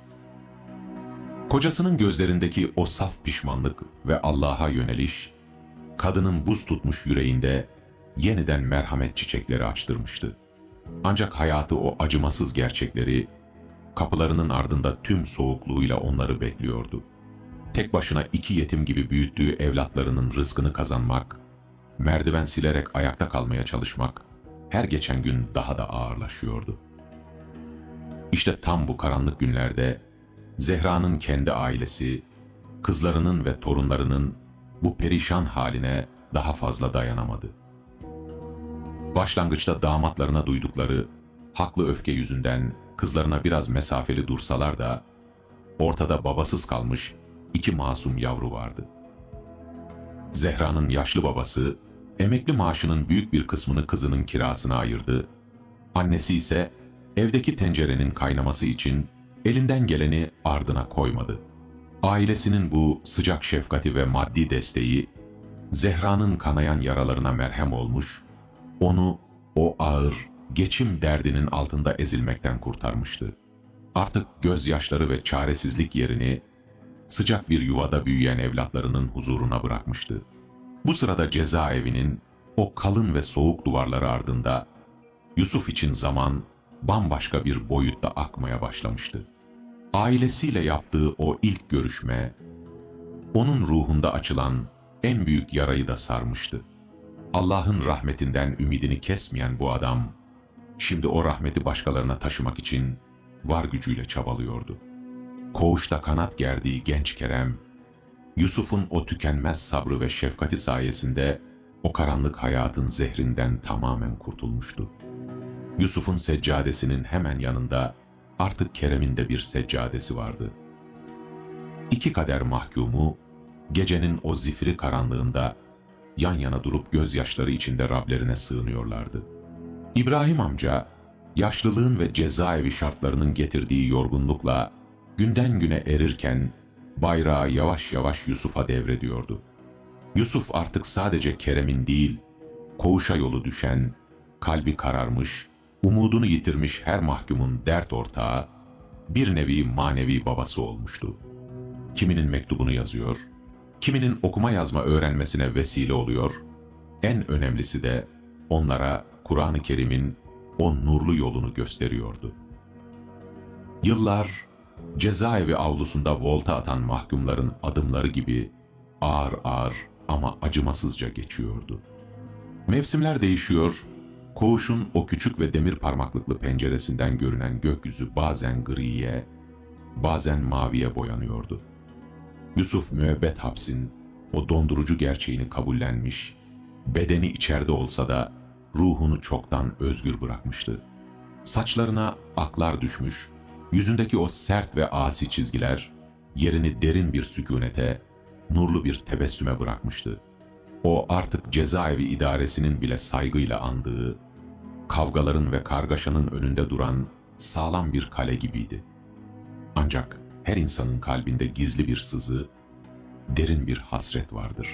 Kocasının gözlerindeki o saf pişmanlık ve Allah'a yöneliş, kadının buz tutmuş yüreğinde yeniden merhamet çiçekleri açtırmıştı. Ancak hayatı o acımasız gerçekleri, kapılarının ardında tüm soğukluğuyla onları bekliyordu. Tek başına 2 yetim gibi büyüttüğü evlatlarının rızkını kazanmak, merdiven silerek ayakta kalmaya çalışmak, her geçen gün daha da ağırlaşıyordu. İşte tam bu karanlık günlerde Zehra'nın kendi ailesi, kızlarının ve torunlarının bu perişan haline daha fazla dayanamadı. Başlangıçta damatlarına duydukları haklı öfke yüzünden kızlarına biraz mesafeli dursalar da ortada babasız kalmış 2 masum yavru vardı. Zehra'nın yaşlı babası emekli maaşının büyük bir kısmını kızının kirasına ayırdı. Annesi ise evdeki tencerenin kaynaması için elinden geleni ardına koymadı. Ailesinin bu sıcak şefkati ve maddi desteği Zehra'nın kanayan yaralarına merhem olmuş, onu o ağır geçim derdinin altında ezilmekten kurtarmıştı. Artık gözyaşları ve çaresizlik yerini sıcak bir yuvada büyüyen evlatlarının huzuruna bırakmıştı. Bu sırada cezaevinin o kalın ve soğuk duvarları ardında Yusuf için zaman bambaşka bir boyutta akmaya başlamıştı. Ailesiyle yaptığı o ilk görüşme, onun ruhunda açılan en büyük yarayı da sarmıştı. Allah'ın rahmetinden ümidini kesmeyen bu adam, şimdi o rahmeti başkalarına taşımak için var gücüyle çabalıyordu. Koğuşta kanat gerdiği genç Kerem, Yusuf'un o tükenmez sabrı ve şefkati sayesinde o karanlık hayatın zehrinden tamamen kurtulmuştu. Yusuf'un seccadesinin hemen yanında artık Kerem'in de bir seccadesi vardı. 2 kader mahkumu gecenin o zifiri karanlığında yan yana durup gözyaşları içinde Rablerine sığınıyorlardı. İbrahim amca, yaşlılığın ve cezaevi şartlarının getirdiği yorgunlukla günden güne erirken bayrağı yavaş yavaş Yusuf'a devrediyordu. Yusuf artık sadece Kerem'in değil, koğuşa yolu düşen, kalbi kararmış, umudunu yitirmiş her mahkumun dert ortağı, bir nevi manevi babası olmuştu. Kiminin mektubunu yazıyor, kiminin okuma yazma öğrenmesine vesile oluyor, en önemlisi de onlara Kur'an-ı Kerim'in o nurlu yolunu gösteriyordu. Yıllar, cezaevi avlusunda volta atan mahkumların adımları gibi ağır ağır ama acımasızca geçiyordu. Mevsimler değişiyor, koğuşun o küçük ve demir parmaklıklı penceresinden görünen gökyüzü bazen griye, bazen maviye boyanıyordu. Yusuf müebbet hapsin o dondurucu gerçeğini kabullenmiş, bedeni içeride olsa da ruhunu çoktan özgür bırakmıştı. Saçlarına aklar düşmüş, yüzündeki o sert ve asi çizgiler yerini derin bir sükunete, nurlu bir tebessüme bırakmıştı. O artık cezaevi idaresinin bile saygıyla andığı, kavgaların ve kargaşanın önünde duran sağlam bir kale gibiydi. Ancak her insanın kalbinde gizli bir sızı, derin bir hasret vardır.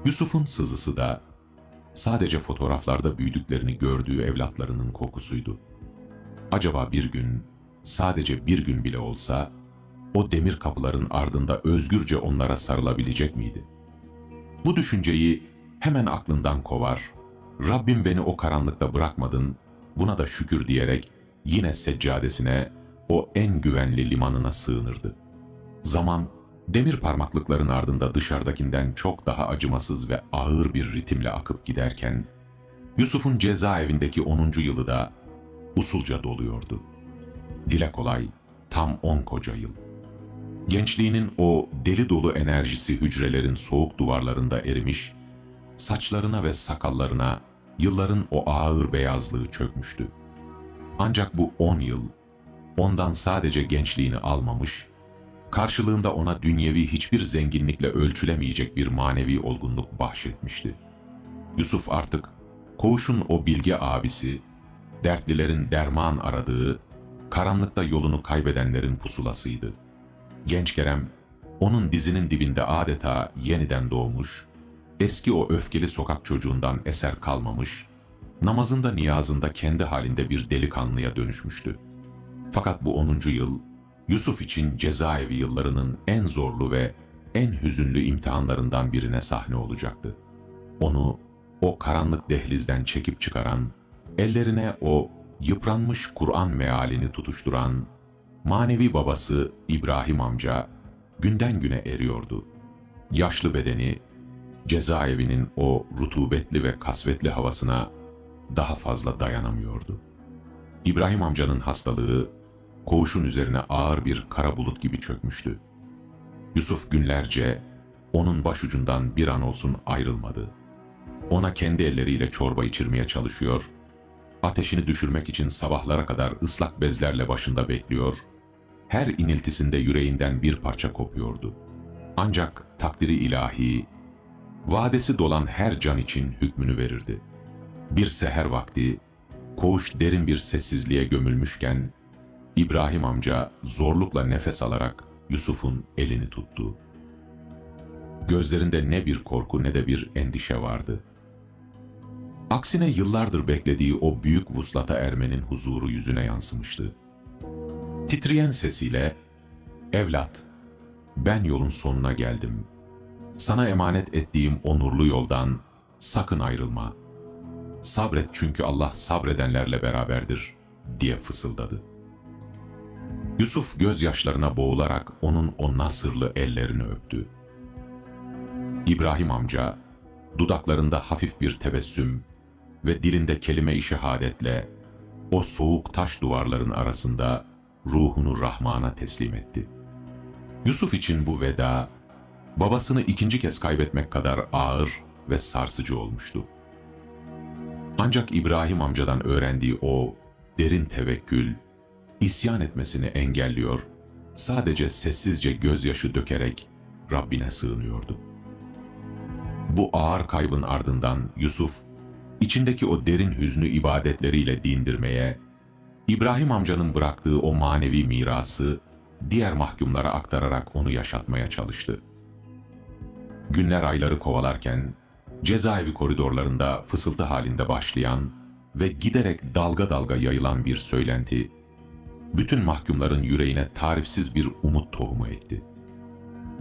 Yusuf'un sızısı da sadece fotoğraflarda büyüdüklerini gördüğü evlatlarının kokusuydu. Acaba bir gün, sadece bir gün bile olsa, o demir kapıların ardında özgürce onlara sarılabilecek miydi? Bu düşünceyi hemen aklından kovar, Rabbim beni o karanlıkta bırakmadın, buna da şükür diyerek yine seccadesine, o en güvenli limanına sığınırdı. Zaman, demir parmaklıkların ardında dışarıdakinden çok daha acımasız ve ağır bir ritimle akıp giderken, Yusuf'un cezaevindeki 10. yılı da usulca doluyordu. Dile kolay, tam 10 koca yıl. Gençliğinin o deli dolu enerjisi hücrelerin soğuk duvarlarında erimiş, saçlarına ve sakallarına yılların o ağır beyazlığı çökmüştü. Ancak bu 10 yıl, ondan sadece gençliğini almamış, karşılığında ona dünyevi hiçbir zenginlikle ölçülemeyecek bir manevi olgunluk bahşetmişti. Yusuf artık koğuşun o bilge abisi, dertlilerin derman aradığı, karanlıkta yolunu kaybedenlerin pusulasıydı. Genç Kerem, onun dizinin dibinde adeta yeniden doğmuş, eski o öfkeli sokak çocuğundan eser kalmamış, namazında niyazında kendi halinde bir delikanlıya dönüşmüştü. Fakat bu 10. yıl, Yusuf için cezaevi yıllarının en zorlu ve en hüzünlü imtihanlarından birine sahne olacaktı. Onu o karanlık dehlizden çekip çıkaran, ellerine o yıpranmış Kur'an mealini tutuşturan, manevi babası İbrahim amca günden güne eriyordu. Yaşlı bedeni, cezaevinin o rutubetli ve kasvetli havasına daha fazla dayanamıyordu. İbrahim amcanın hastalığı, koğuşun üzerine ağır bir kara bulut gibi çökmüştü. Yusuf günlerce onun başucundan bir an olsun ayrılmadı. Ona kendi elleriyle çorba içirmeye çalışıyor, ateşini düşürmek için sabahlara kadar ıslak bezlerle başında bekliyor, her iniltisinde yüreğinden bir parça kopuyordu. Ancak takdiri ilahi, vadesi dolan her can için hükmünü verirdi. Bir seher vakti, koğuş derin bir sessizliğe gömülmüşken, İbrahim amca zorlukla nefes alarak Yusuf'un elini tuttu. Gözlerinde ne bir korku ne de bir endişe vardı. Aksine yıllardır beklediği o büyük vuslata ermenin huzuru yüzüne yansımıştı. Titreyen sesiyle, "Evlat, ben yolun sonuna geldim. Sana emanet ettiğim o nurlu yoldan sakın ayrılma. Sabret çünkü Allah sabredenlerle beraberdir," diye fısıldadı. Yusuf gözyaşlarına boğularak onun o nasırlı ellerini öptü. İbrahim amca, dudaklarında hafif bir tebessüm ve dilinde kelime-i şehadetle o soğuk taş duvarların arasında ruhunu Rahman'a teslim etti. Yusuf için bu veda, babasını ikinci kez kaybetmek kadar ağır ve sarsıcı olmuştu. Ancak İbrahim amcadan öğrendiği o derin tevekkül, isyan etmesini engelliyor, sadece sessizce gözyaşı dökerek Rabbine sığınıyordu. Bu ağır kaybın ardından Yusuf, içindeki o derin hüznü ibadetleriyle dindirmeye, İbrahim amcanın bıraktığı o manevi mirası diğer mahkumlara aktararak onu yaşatmaya çalıştı. Günler ayları kovalarken, cezaevi koridorlarında fısıltı halinde başlayan ve giderek dalga dalga yayılan bir söylenti, bütün mahkumların yüreğine tarifsiz bir umut tohumu ekti.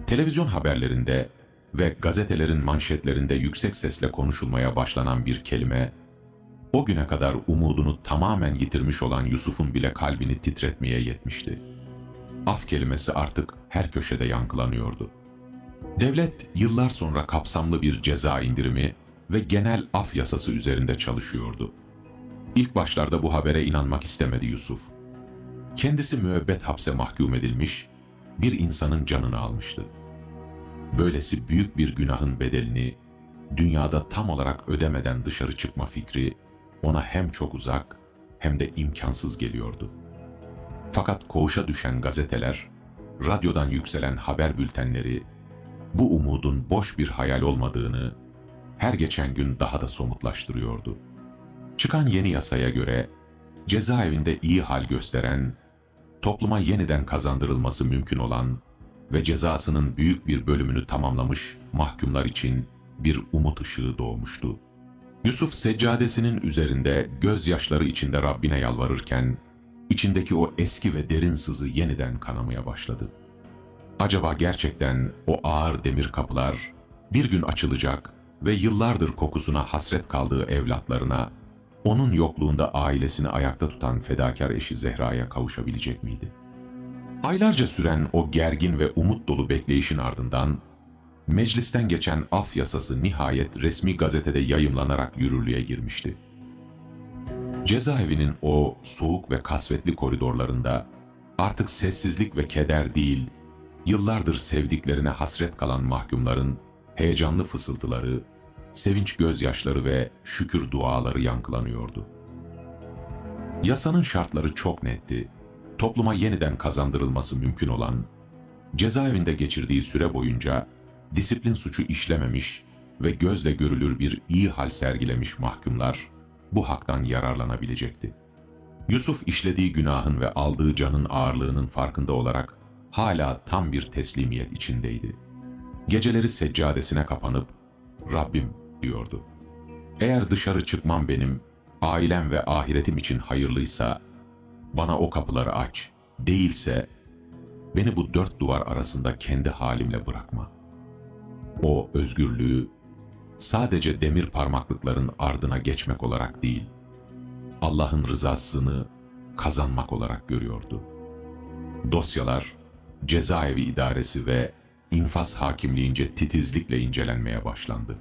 Televizyon haberlerinde ve gazetelerin manşetlerinde yüksek sesle konuşulmaya başlanan bir kelime, o güne kadar umudunu tamamen yitirmiş olan Yusuf'un bile kalbini titretmeye yetmişti. Af kelimesi artık her köşede yankılanıyordu. Devlet yıllar sonra kapsamlı bir ceza indirimi ve genel af yasası üzerinde çalışıyordu. İlk başlarda bu habere inanmak istemedi Yusuf. Kendisi müebbet hapse mahkum edilmiş, bir insanın canını almıştı. Böylesi büyük bir günahın bedelini dünyada tam olarak ödemeden dışarı çıkma fikri ona hem çok uzak hem de imkansız geliyordu. Fakat koğuşa düşen gazeteler, radyodan yükselen haber bültenleri, bu umudun boş bir hayal olmadığını her geçen gün daha da somutlaştırıyordu. Çıkan yeni yasaya göre cezaevinde iyi hal gösteren, topluma yeniden kazandırılması mümkün olan ve cezasının büyük bir bölümünü tamamlamış mahkumlar için bir umut ışığı doğmuştu. Yusuf seccadesinin üzerinde gözyaşları içinde Rabbine yalvarırken, içindeki o eski ve derin sızı yeniden kanamaya başladı. Acaba gerçekten o ağır demir kapılar bir gün açılacak ve yıllardır kokusuna hasret kaldığı evlatlarına, onun yokluğunda ailesini ayakta tutan fedakar eşi Zehra'ya kavuşabilecek miydi? Aylarca süren o gergin ve umut dolu bekleyişin ardından, meclisten geçen af yasası nihayet resmi gazetede yayımlanarak yürürlüğe girmişti. Cezaevinin o soğuk ve kasvetli koridorlarında artık sessizlik ve keder değil, yıllardır sevdiklerine hasret kalan mahkumların heyecanlı fısıltıları, sevinç gözyaşları ve şükür duaları yankılanıyordu. Yasanın şartları çok netti. Topluma yeniden kazandırılması mümkün olan, cezaevinde geçirdiği süre boyunca disiplin suçu işlememiş ve gözle görülür bir iyi hal sergilemiş mahkumlar bu haktan yararlanabilecekti. Yusuf işlediği günahın ve aldığı canın ağırlığının farkında olarak hala tam bir teslimiyet içindeydi. Geceleri seccadesine kapanıp "Rabbim," diyordu, "eğer dışarı çıkmam benim Ailem ve ahiretim için hayırlıysa bana o kapıları aç. Değilse beni bu dört duvar arasında kendi halimle bırakma. O özgürlüğü sadece demir parmaklıkların ardına geçmek olarak değil, Allah'ın rızasını kazanmak olarak görüyordu. Dosyalar, cezaevi idaresi ve infaz hakimliğince titizlikle incelenmeye başlandı.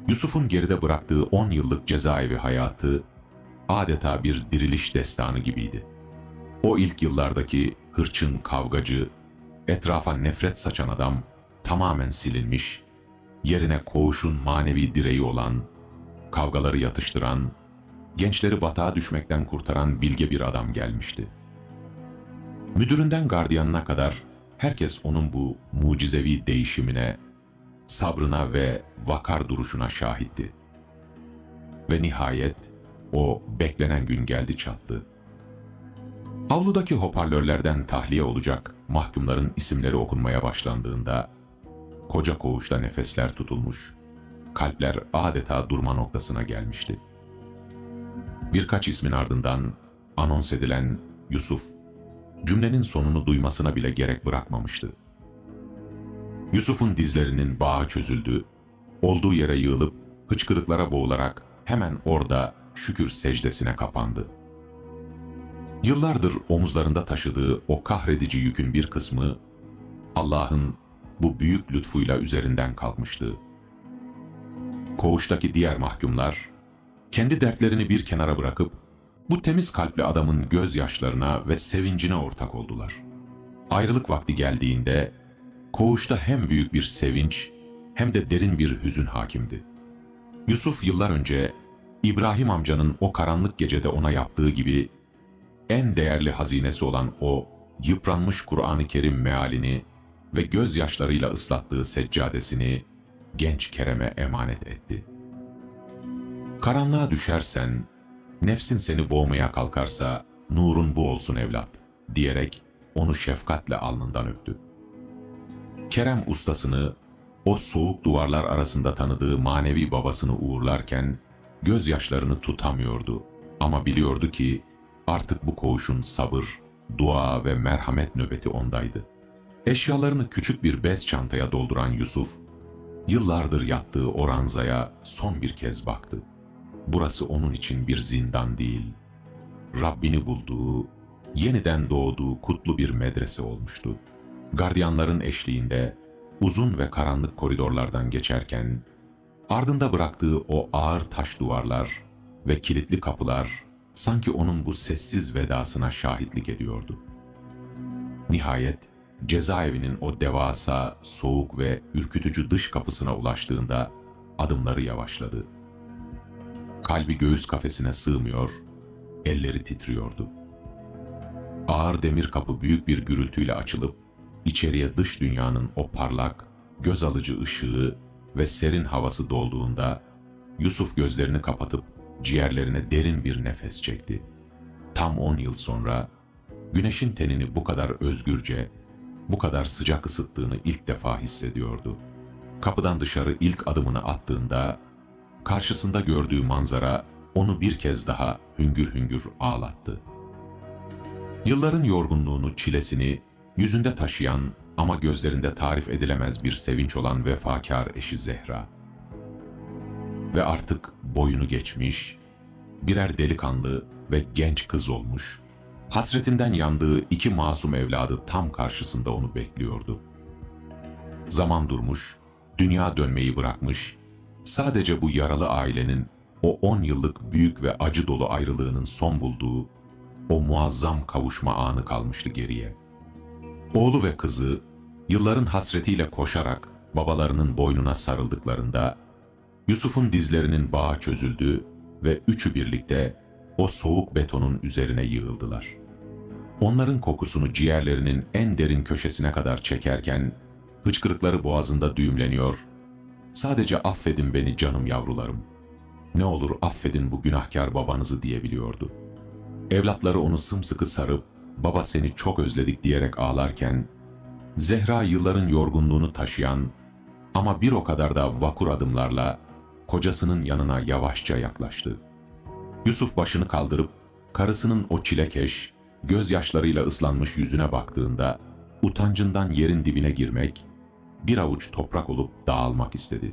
Yusuf'un geride bıraktığı 10 yıllık cezaevi hayatı adeta bir diriliş destanı gibiydi. O ilk yıllardaki hırçın kavgacı, etrafa nefret saçan adam tamamen silinmiş, yerine koğuşun manevi direği olan, kavgaları yatıştıran, gençleri batağa düşmekten kurtaran bilge bir adam gelmişti. Müdüründen gardiyanına kadar herkes onun bu mucizevi değişimine, sabrına ve vakar duruşuna şahitti. Ve nihayet o beklenen gün geldi çattı. Avludaki hoparlörlerden tahliye olacak mahkumların isimleri okunmaya başlandığında, koca koğuşta nefesler tutulmuş, kalpler adeta durma noktasına gelmişti. Birkaç ismin ardından anons edilen Yusuf, cümlenin sonunu duymasına bile gerek bırakmamıştı. Yusuf'un dizlerinin bağı çözüldü, olduğu yere yığılıp hıçkırıklara boğularak hemen orada şükür secdesine kapandı. Yıllardır omuzlarında taşıdığı o kahredici yükün bir kısmı Allah'ın bu büyük lütfuyla üzerinden kalkmıştı. Koğuştaki diğer mahkumlar kendi dertlerini bir kenara bırakıp bu temiz kalpli adamın gözyaşlarına ve sevincine ortak oldular. Ayrılık vakti geldiğinde koğuşta hem büyük bir sevinç hem de derin bir hüzün hakimdi. Yusuf yıllar önce İbrahim amcanın o karanlık gecede ona yaptığı gibi en değerli hazinesi olan o yıpranmış Kur'an-ı Kerim mealini ve gözyaşlarıyla ıslattığı seccadesini genç Kerem'e emanet etti. Karanlığa düşersen, nefsin seni boğmaya kalkarsa nurun bu olsun evlat diyerek onu şefkatle alnından öptü. Kerem ustasını o soğuk duvarlar arasında tanıdığı manevi babasını uğurlarken gözyaşlarını tutamıyordu ama biliyordu ki artık bu koğuşun sabır, dua ve merhamet nöbeti ondaydı. Eşyalarını küçük bir bez çantaya dolduran Yusuf, yıllardır yattığı o ranzaya son bir kez baktı. Burası onun için bir zindan değil, Rabbini bulduğu, yeniden doğduğu kutlu bir medrese olmuştu. Gardiyanların eşliğinde uzun ve karanlık koridorlardan geçerken, ardında bıraktığı o ağır taş duvarlar ve kilitli kapılar sanki onun bu sessiz vedasına şahitlik ediyordu. Nihayet cezaevinin o devasa, soğuk ve ürkütücü dış kapısına ulaştığında adımları yavaşladı. Kalbi göğüs kafesine sığmıyor, elleri titriyordu. Ağır demir kapı büyük bir gürültüyle açılıp içeriye dış dünyanın o parlak, göz alıcı ışığı ve serin havası dolduğunda Yusuf gözlerini kapatıp ciğerlerine derin bir nefes çekti. Tam 10 yıl sonra güneşin tenini bu kadar özgürce, bu kadar sıcak ısıttığını ilk defa hissediyordu. Kapıdan dışarı ilk adımını attığında karşısında gördüğü manzara onu bir kez daha hüngür hüngür ağlattı. Yılların yorgunluğunu, çilesini yüzünde taşıyan ama gözlerinde tarif edilemez bir sevinç olan vefakar eşi Zehra. Ve artık boyunu geçmiş, birer delikanlı ve genç kız olmuş, hasretinden yandığı iki masum evladı tam karşısında onu bekliyordu. Zaman durmuş, dünya dönmeyi bırakmış, sadece bu yaralı ailenin o 10 yıllık büyük ve acı dolu ayrılığının son bulduğu o muazzam kavuşma anı kalmıştı geriye. Oğlu ve kızı yılların hasretiyle koşarak babalarının boynuna sarıldıklarında Yusuf'un dizlerinin bağı çözüldü ve üçü birlikte o soğuk betonun üzerine yığıldılar. Onların kokusunu ciğerlerinin en derin köşesine kadar çekerken hıçkırıkları boğazında düğümleniyor. Sadece affedin beni canım yavrularım. Ne olur affedin bu günahkar babanızı diyebiliyordu. Evlatları onu sımsıkı sarıp baba seni çok özledik diyerek ağlarken Zehra yılların yorgunluğunu taşıyan ama bir o kadar da vakur adımlarla kocasının yanına yavaşça yaklaştı. Yusuf başını kaldırıp karısının o çilekeş, gözyaşlarıyla ıslanmış yüzüne baktığında utancından yerin dibine girmek, bir avuç toprak olup dağılmak istedi.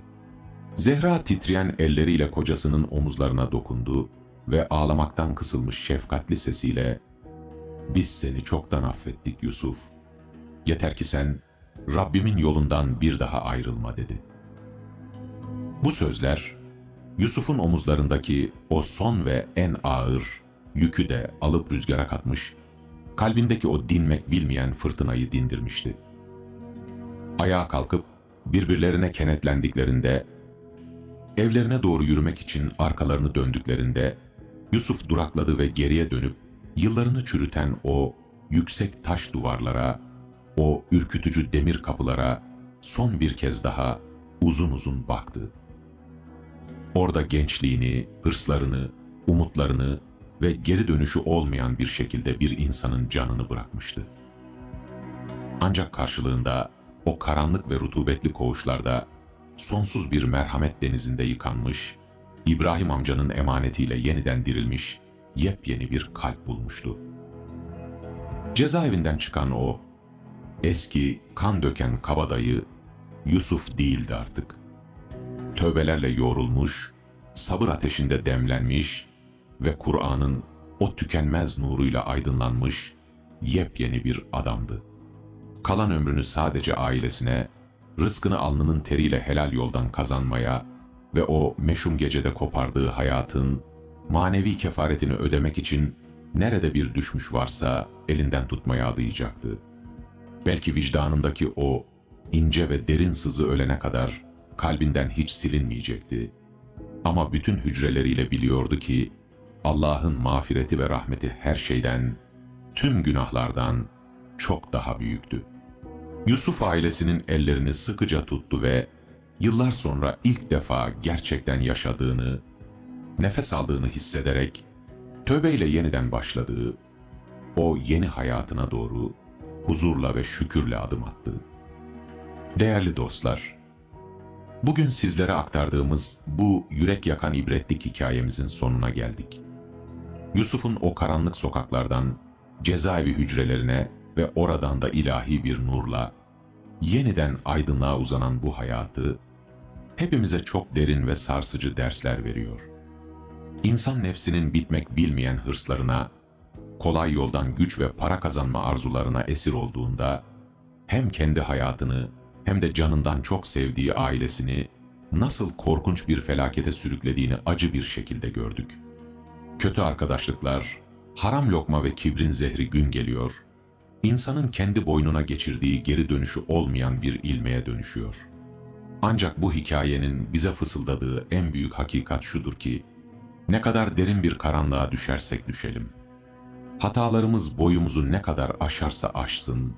Zehra titreyen elleriyle kocasının omuzlarına dokundu ve ağlamaktan kısılmış şefkatli sesiyle "Biz seni çoktan affettik Yusuf. Yeter ki sen Rabbimin yolundan bir daha ayrılma" dedi. Bu sözler Yusuf'un omuzlarındaki o son ve en ağır yükü de alıp rüzgara katmış, kalbindeki o dinmek bilmeyen fırtınayı dindirmişti. Ayağa kalkıp birbirlerine kenetlendiklerinde, evlerine doğru yürümek için arkalarını döndüklerinde, Yusuf durakladı ve geriye dönüp yıllarını çürüten o yüksek taş duvarlara, o ürkütücü demir kapılara son bir kez daha uzun uzun baktı. Orada gençliğini, hırslarını, umutlarını ve geri dönüşü olmayan bir şekilde bir insanın canını bırakmıştı. Ancak karşılığında o karanlık ve rutubetli koğuşlarda sonsuz bir merhamet denizinde yıkanmış, İbrahim amcanın emanetiyle yeniden dirilmiş yepyeni bir kalp bulmuştu. Cezaevinden çıkan o eski kan döken kabadayı Yusuf değildi artık. Tövbelerle yoğrulmuş, sabır ateşinde demlenmiş ve Kur'an'ın o tükenmez nuruyla aydınlanmış yepyeni bir adamdı. Kalan ömrünü sadece ailesine, rızkını alnının teriyle helal yoldan kazanmaya ve o meşhum gecede kopardığı hayatın manevi kefaretini ödemek için nerede bir düşmüş varsa elinden tutmaya adayacaktı. Belki vicdanındaki o ince ve derin sızı ölene kadar kalbinden hiç silinmeyecekti. Ama bütün hücreleriyle biliyordu ki Allah'ın mağfireti ve rahmeti her şeyden, tüm günahlardan çok daha büyüktü. Yusuf ailesinin ellerini sıkıca tuttu ve yıllar sonra ilk defa gerçekten yaşadığını, nefes aldığını hissederek tövbeyle yeniden başladığı o yeni hayatına doğru huzurla ve şükürle adım attı. Değerli dostlar, bugün sizlere aktardığımız bu yürek yakan ibretlik hikayemizin sonuna geldik. Yusuf'un o karanlık sokaklardan cezaevi hücrelerine ve oradan da ilahi bir nurla yeniden aydınlığa uzanan bu hayatı hepimize çok derin ve sarsıcı dersler veriyor. İnsan nefsinin bitmek bilmeyen hırslarına, kolay yoldan güç ve para kazanma arzularına esir olduğunda hem kendi hayatını hem de canından çok sevdiği ailesini nasıl korkunç bir felakete sürüklediğini acı bir şekilde gördük. Kötü arkadaşlıklar, haram lokma ve kibrin zehri gün geliyor, insanın kendi boynuna geçirdiği geri dönüşü olmayan bir ilmeye dönüşüyor. Ancak bu hikayenin bize fısıldadığı en büyük hakikat şudur ki, ne kadar derin bir karanlığa düşersek düşelim, hatalarımız boyumuzu ne kadar aşarsa aşsın,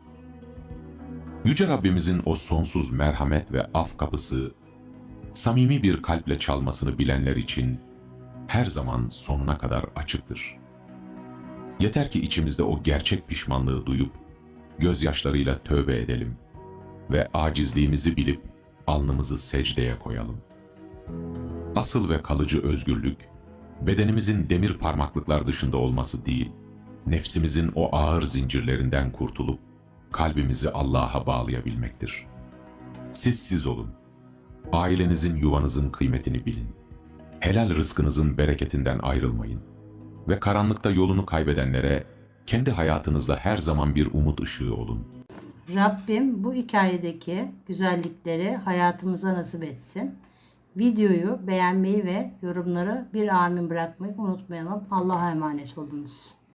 Yüce Rabbimizin o sonsuz merhamet ve af kapısı, samimi bir kalple çalmasını bilenler için her zaman sonuna kadar açıktır. Yeter ki içimizde o gerçek pişmanlığı duyup, gözyaşlarıyla tövbe edelim ve acizliğimizi bilip alnımızı secdeye koyalım. Asıl ve kalıcı özgürlük, bedenimizin demir parmaklıklar dışında olması değil, nefsimizin o ağır zincirlerinden kurtulup, kalbimizi Allah'a bağlayabilmektir. Siz olun. Ailenizin, yuvanızın kıymetini bilin. Helal rızkınızın bereketinden ayrılmayın. Ve karanlıkta yolunu kaybedenlere kendi hayatınızda her zaman bir umut ışığı olun. Rabbim bu hikayedeki güzellikleri hayatımıza nasip etsin. Videoyu beğenmeyi ve yorumlara bir amin bırakmayı unutmayalım. Allah'a emanet olunuz.